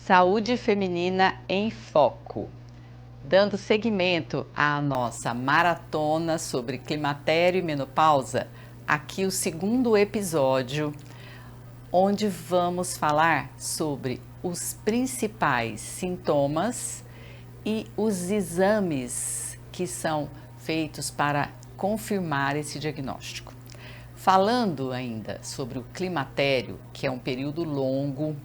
Saúde feminina em foco, dando seguimento à nossa maratona sobre climatério e menopausa. Aqui o segundo episódio, onde vamos falar sobre os principais sintomas e os exames que são feitos para confirmar esse diagnóstico. Falando ainda sobre o climatério, que é um período longo,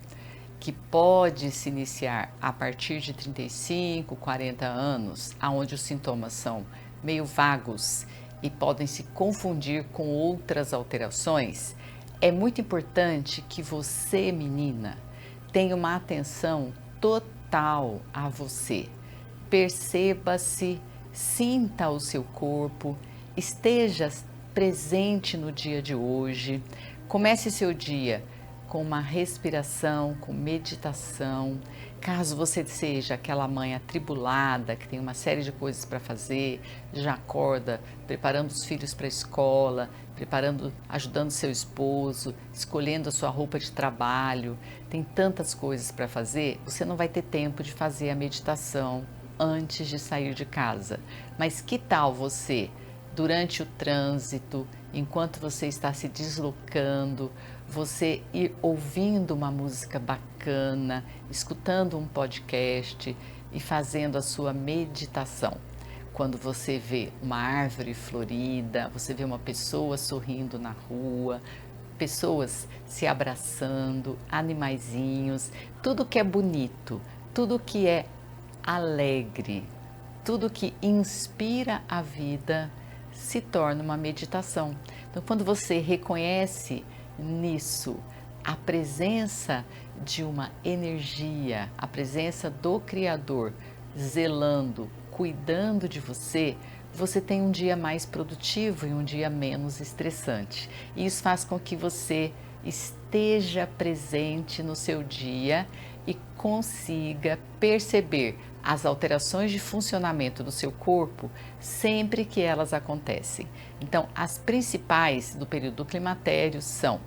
que pode se iniciar a partir de 35, 40 anos, onde os sintomas são meio vagos e podem se confundir com outras alterações, é muito importante que você, menina, tenha uma atenção total a você. Perceba-se, sinta o seu corpo, esteja presente no dia de hoje, comece seu dia com uma respiração, com meditação. Caso você seja aquela mãe atribulada, que tem uma série de coisas para fazer, já acorda preparando os filhos para a escola, ajudando seu esposo, escolhendo a sua roupa de trabalho, tem tantas coisas para fazer, você não vai ter tempo de fazer a meditação antes de sair de casa. Mas que tal você, durante o trânsito, enquanto você está se deslocando, você ir ouvindo uma música bacana, escutando um podcast e fazendo a sua meditação? Quando você vê uma árvore florida, você vê uma pessoa sorrindo na rua, pessoas se abraçando, animaizinhos, tudo que é bonito, tudo que é alegre, tudo que inspira a vida se torna uma meditação. Então, quando você reconhece nisso a presença de uma energia, a presença do Criador zelando, cuidando de você, você tem um dia mais produtivo e um dia menos estressante. E isso faz com que você esteja presente no seu dia e consiga perceber as alterações de funcionamento do seu corpo sempre que elas acontecem. Então, as principais do período do climatério são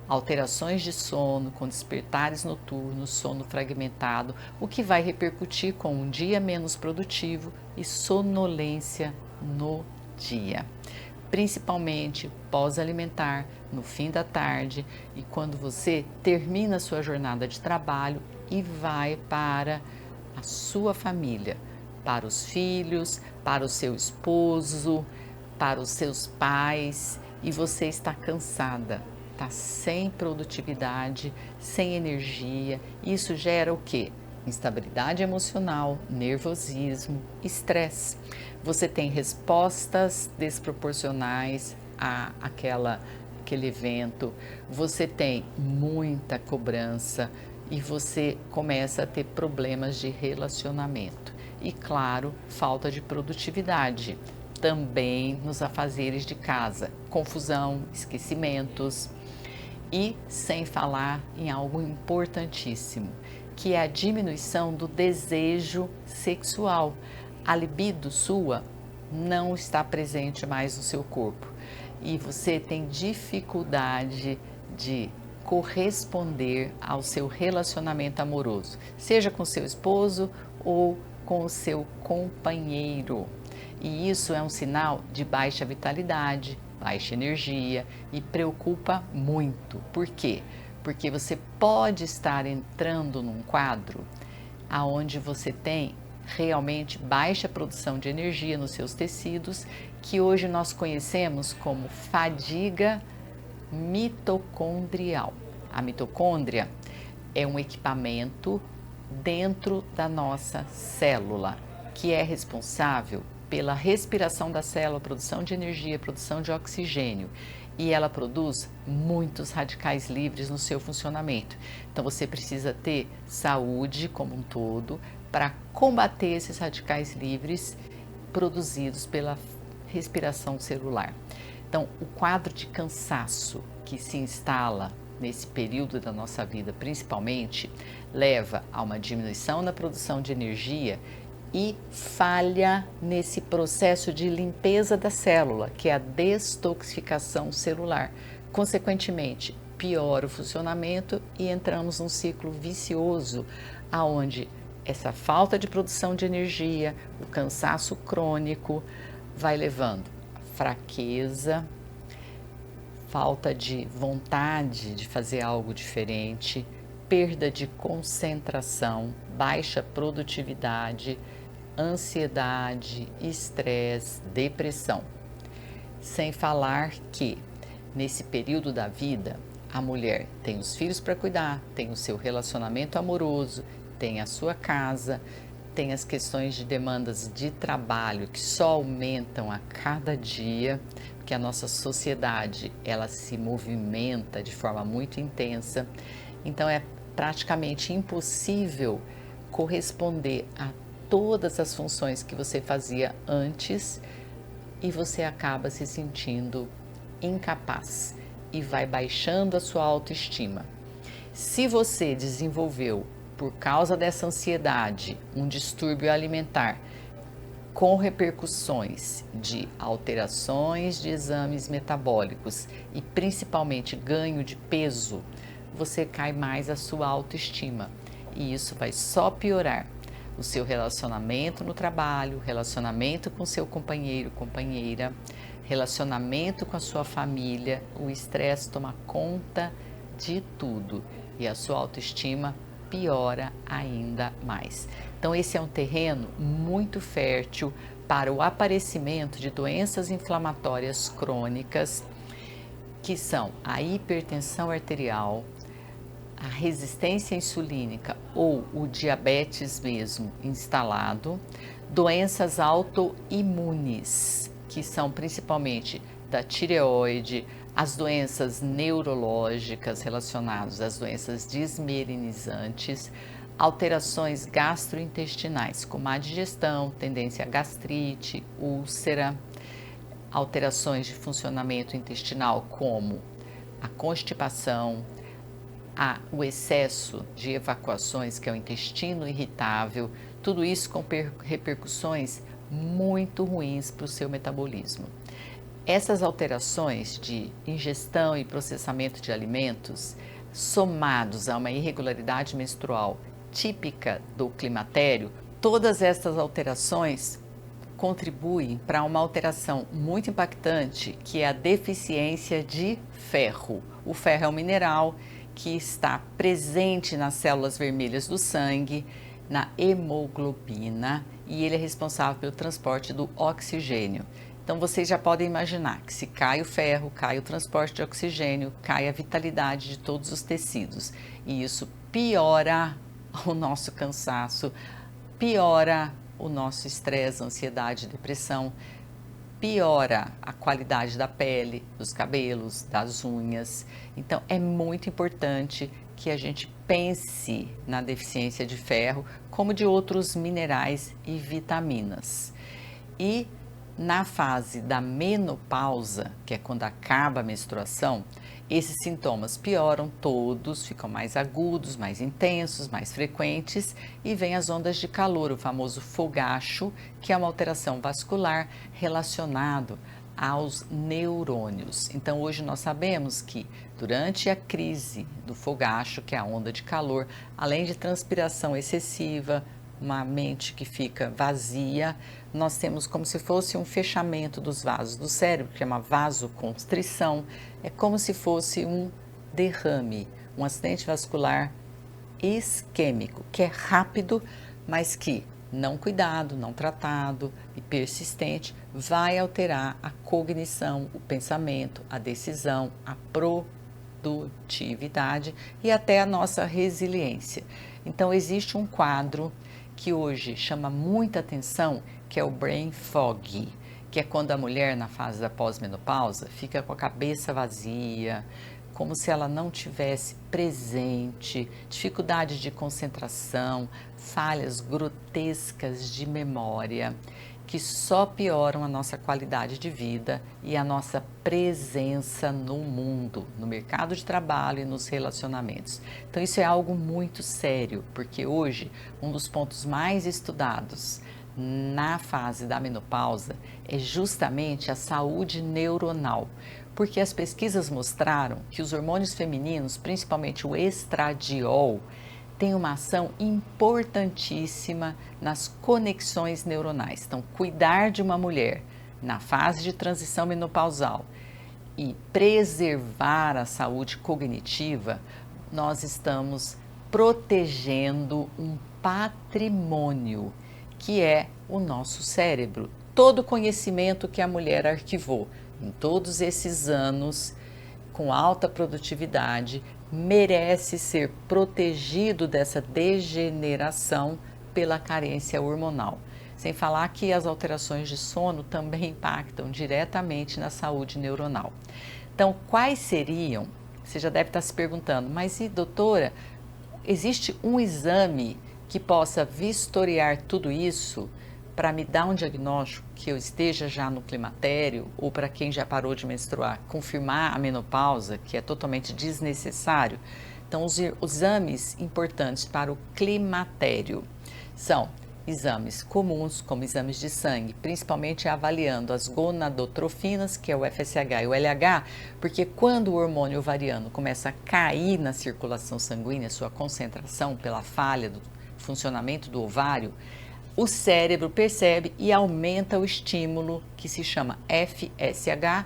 alterações de sono, com despertares noturnos, sono fragmentado, o que vai repercutir com um dia menos produtivo e sonolência no dia. Principalmente pós-alimentar, no fim da tarde e quando você termina a sua jornada de trabalho e vai para a sua família, para os filhos, para o seu esposo, para os seus pais, e você está cansada, está sem produtividade, sem energia. Isso gera o quê? Instabilidade emocional, nervosismo, estresse. Você tem respostas desproporcionais àquele evento, você tem muita cobrança e você começa a ter problemas de relacionamento. E claro, falta de produtividade. Também nos afazeres de casa, confusão, esquecimentos e sem falar em algo importantíssimo, que é a diminuição do desejo sexual. A libido sua não está presente mais no seu corpo e você tem dificuldade de corresponder ao seu relacionamento amoroso, seja com seu esposo ou com o seu companheiro. E isso é um sinal de baixa vitalidade, baixa energia e preocupa muito. Por quê? Porque você pode estar entrando num quadro onde você tem realmente baixa produção de energia nos seus tecidos, que hoje nós conhecemos como fadiga mitocondrial. A mitocôndria é um equipamento dentro da nossa célula, que é responsável pela respiração da célula, produção de energia, produção de oxigênio, e ela produz muitos radicais livres no seu funcionamento. Então você precisa ter saúde como um todo para combater esses radicais livres produzidos pela respiração celular. Então, o quadro de cansaço que se instala nesse período da nossa vida, principalmente, leva a uma diminuição na produção de energia e falha nesse processo de limpeza da célula, que é a destoxificação celular. Consequentemente, piora o funcionamento e entramos num ciclo vicioso, aonde essa falta de produção de energia, o cansaço crônico vai levando a fraqueza, falta de vontade de fazer algo diferente, perda de concentração, baixa produtividade, ansiedade, estresse, depressão. Sem falar que nesse período da vida a mulher tem os filhos para cuidar, tem o seu relacionamento amoroso, tem a sua casa, tem as questões de demandas de trabalho que só aumentam a cada dia, porque a nossa sociedade ela se movimenta de forma muito intensa, então é praticamente impossível corresponder a todas as funções que você fazia antes e você acaba se sentindo incapaz e vai baixando a sua autoestima. Se você desenvolveu, por causa dessa ansiedade, um distúrbio alimentar com repercussões de alterações de exames metabólicos e principalmente ganho de peso, você cai mais a sua autoestima e isso vai só piorar o seu relacionamento no trabalho, relacionamento com seu companheiro, companheira, relacionamento com a sua família. O estresse toma conta de tudo e a sua autoestima piora ainda mais. Então esse é um terreno muito fértil para o aparecimento de doenças inflamatórias crônicas, que são a hipertensão arterial, a resistência insulínica ou o diabetes mesmo instalado, doenças autoimunes, que são principalmente da tireoide, as doenças neurológicas relacionadas às doenças desmielinizantes, alterações gastrointestinais, como a digestão, tendência a gastrite, úlcera, alterações de funcionamento intestinal como a constipação, o excesso de evacuações, que é o intestino irritável, tudo isso com repercussões muito ruins para o seu metabolismo. Essas alterações de ingestão e processamento de alimentos, somados a uma irregularidade menstrual típica do climatério, todas essas alterações contribuem para uma alteração muito impactante, que é a deficiência de ferro. O ferro é um mineral que está presente nas células vermelhas do sangue, na hemoglobina, e ele é responsável pelo transporte do oxigênio. Então vocês já podem imaginar que se cai o ferro, cai o transporte de oxigênio, cai a vitalidade de todos os tecidos. E isso piora o nosso cansaço, piora o nosso estresse, ansiedade, depressão, piora a qualidade da pele, dos cabelos, das unhas. Então é muito importante que a gente pense na deficiência de ferro, como de outros minerais e vitaminas. E na fase da menopausa, que é quando acaba a menstruação, esses sintomas pioram todos, ficam mais agudos, mais intensos, mais frequentes e vem as ondas de calor, o famoso fogacho, que é uma alteração vascular relacionado aos neurônios. Então hoje nós sabemos que durante a crise do fogacho, que é a onda de calor, além de transpiração excessiva, uma mente que fica vazia, nós temos como se fosse um fechamento dos vasos do cérebro, que chama vasoconstrição, é como se fosse um derrame, um acidente vascular isquêmico, que é rápido, mas que não cuidado, não tratado e persistente, vai alterar a cognição, o pensamento, a decisão, a produtividade e até a nossa resiliência. Então existe um quadro que hoje chama muita atenção, que é o brain fog, que é quando a mulher na fase da pós-menopausa fica com a cabeça vazia, como se ela não tivesse presente, dificuldade de concentração, falhas grotescas de memória, que só pioram a nossa qualidade de vida e a nossa presença no mundo, no mercado de trabalho e nos relacionamentos. Então isso é algo muito sério, porque hoje um dos pontos mais estudados na fase da menopausa é justamente a saúde neuronal, porque as pesquisas mostraram que os hormônios femininos, principalmente o estradiol, tem uma ação importantíssima nas conexões neuronais. Então, cuidar de uma mulher na fase de transição menopausal e preservar a saúde cognitiva, nós estamos protegendo um patrimônio que é o nosso cérebro. Todo o conhecimento que a mulher arquivou em todos esses anos com alta produtividade merece ser protegido dessa degeneração pela carência hormonal. Sem falar que as alterações de sono também impactam diretamente na saúde neuronal. Então, quais seriam? Você já deve estar se perguntando, mas e doutora, existe um exame que possa vistoriar tudo isso para me dar um diagnóstico que eu esteja já no climatério, ou para quem já parou de menstruar, confirmar a menopausa, que é totalmente desnecessário? Então, os exames importantes para o climatério são exames comuns, como exames de sangue, principalmente avaliando as gonadotrofinas, que é o FSH e o LH, porque quando o hormônio ovariano começa a cair na circulação sanguínea, sua concentração pela falha do funcionamento do ovário, o cérebro percebe e aumenta o estímulo que se chama FSH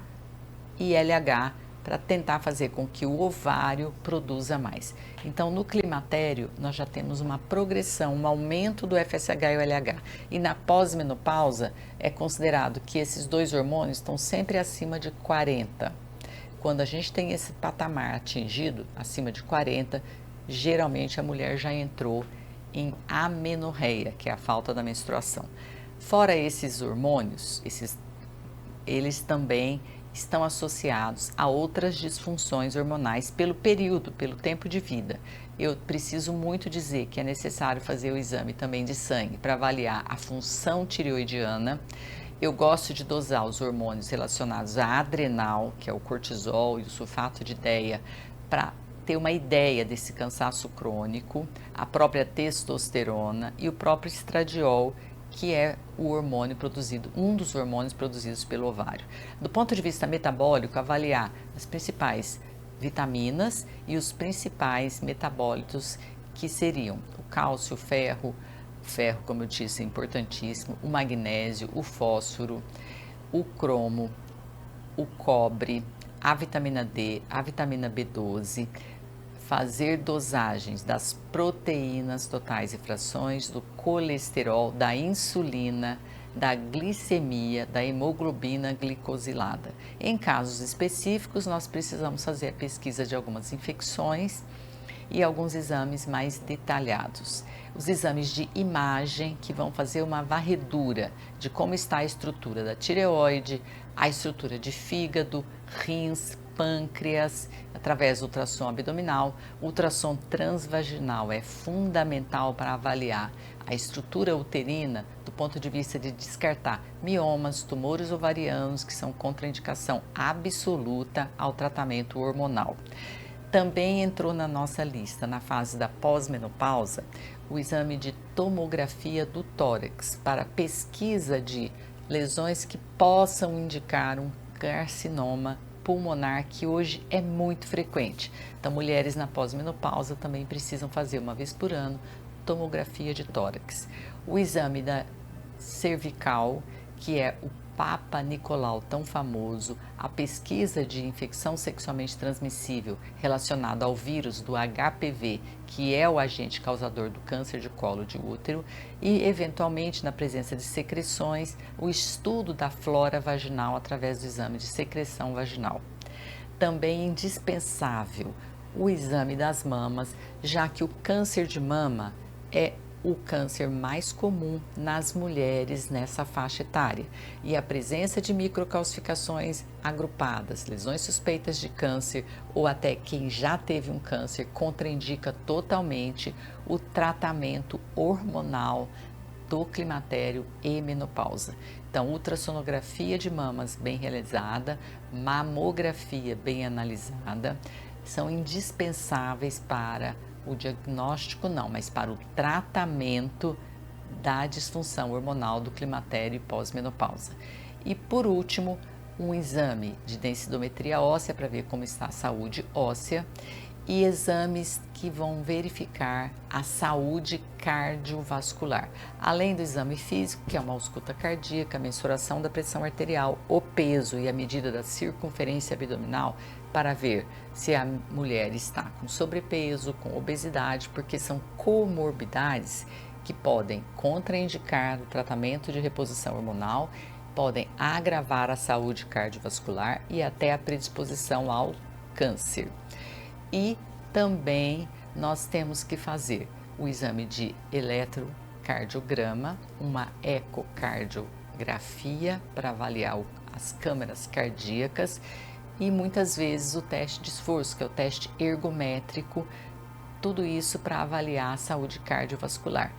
e LH para tentar fazer com que o ovário produza mais. Então, no climatério, nós já temos uma progressão, um aumento do FSH e o LH. E na pós-menopausa, é considerado que esses dois hormônios estão sempre acima de 40. Quando a gente tem esse patamar atingido, acima de 40, geralmente a mulher já entrou em amenorreia, que é a falta da menstruação. Fora esses hormônios, eles também estão associados a outras disfunções hormonais pelo período, pelo tempo de vida. Eu preciso muito dizer que é necessário fazer o exame também de sangue para avaliar a função tireoidiana. Eu gosto de dosar os hormônios relacionados à adrenal, que é o cortisol e o sulfato de ideia, para ter uma ideia desse cansaço crônico, a própria testosterona e o próprio estradiol, que é o hormônio produzido, um dos hormônios produzidos pelo ovário. Do ponto de vista metabólico, avaliar as principais vitaminas e os principais metabólitos, que seriam o cálcio, o ferro, como eu disse, é importantíssimo, o magnésio, o fósforo, o cromo, o cobre, a vitamina D, a vitamina B12, fazer dosagens das proteínas totais e frações, do colesterol, da insulina, da glicemia, da hemoglobina glicosilada. Em casos específicos, nós precisamos fazer a pesquisa de algumas infecções e alguns exames mais detalhados. Os exames de imagem, que vão fazer uma varredura de como está a estrutura da tireoide, a estrutura de fígado, rins, pâncreas, através do ultrassom abdominal. O ultrassom transvaginal é fundamental para avaliar a estrutura uterina do ponto de vista de descartar miomas, tumores ovarianos, que são contraindicação absoluta ao tratamento hormonal. Também entrou na nossa lista, na fase da pós-menopausa, o exame de tomografia do tórax para pesquisa de lesões que possam indicar um carcinoma pulmonar, que hoje é muito frequente. Então, mulheres na pós-menopausa também precisam fazer uma vez por ano tomografia de tórax. O exame da cervical, que é o Papa Nicolau tão famoso, a pesquisa de infecção sexualmente transmissível relacionada ao vírus do HPV, que é o agente causador do câncer de colo de útero, e eventualmente na presença de secreções, o estudo da flora vaginal através do exame de secreção vaginal. Também é indispensável o exame das mamas, já que o câncer de mama é o câncer mais comum nas mulheres nessa faixa etária, e a presença de microcalcificações agrupadas, lesões suspeitas de câncer ou até quem já teve um câncer contraindica totalmente o tratamento hormonal do climatério e menopausa. Então, ultrassonografia de mamas bem realizada, mamografia bem analisada, são indispensáveis para o diagnóstico não, mas para o tratamento da disfunção hormonal do climatério e pós-menopausa. E por último, um exame de densitometria óssea para ver como está a saúde óssea e exames que vão verificar a saúde cardiovascular. Além do exame físico, que é uma ausculta cardíaca, a mensuração da pressão arterial, o peso e a medida da circunferência abdominal, para ver se a mulher está com sobrepeso, com obesidade, porque são comorbidades que podem contraindicar o tratamento de reposição hormonal, podem agravar a saúde cardiovascular e até a predisposição ao câncer. E também nós temos que fazer o exame de eletrocardiograma, uma ecocardiografia para avaliar as câmaras cardíacas e muitas vezes o teste de esforço, que é o teste ergométrico, tudo isso para avaliar a saúde cardiovascular.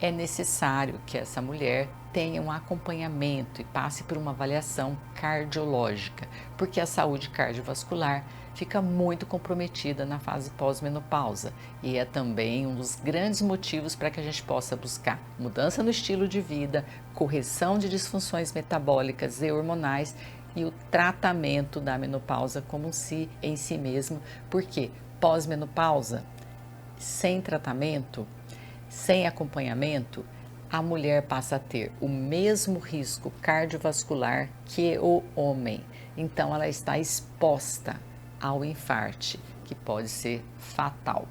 É necessário que essa mulher tenha um acompanhamento e passe por uma avaliação cardiológica, porque a saúde cardiovascular fica muito comprometida na fase pós-menopausa e é também um dos grandes motivos para que a gente possa buscar mudança no estilo de vida, correção de disfunções metabólicas e hormonais e o tratamento da menopausa como em si mesmo, porque pós-menopausa, sem tratamento, sem acompanhamento, a mulher passa a ter o mesmo risco cardiovascular que o homem. Então, ela está exposta ao infarte, que pode ser fatal.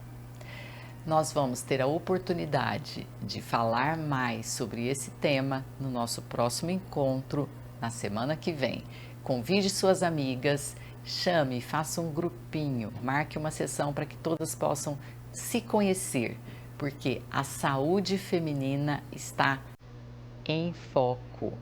Nós vamos ter a oportunidade de falar mais sobre esse tema no nosso próximo encontro, na semana que vem. Convide suas amigas, chame, faça um grupinho, marque uma sessão para que todas possam se conhecer, porque a saúde feminina está em foco.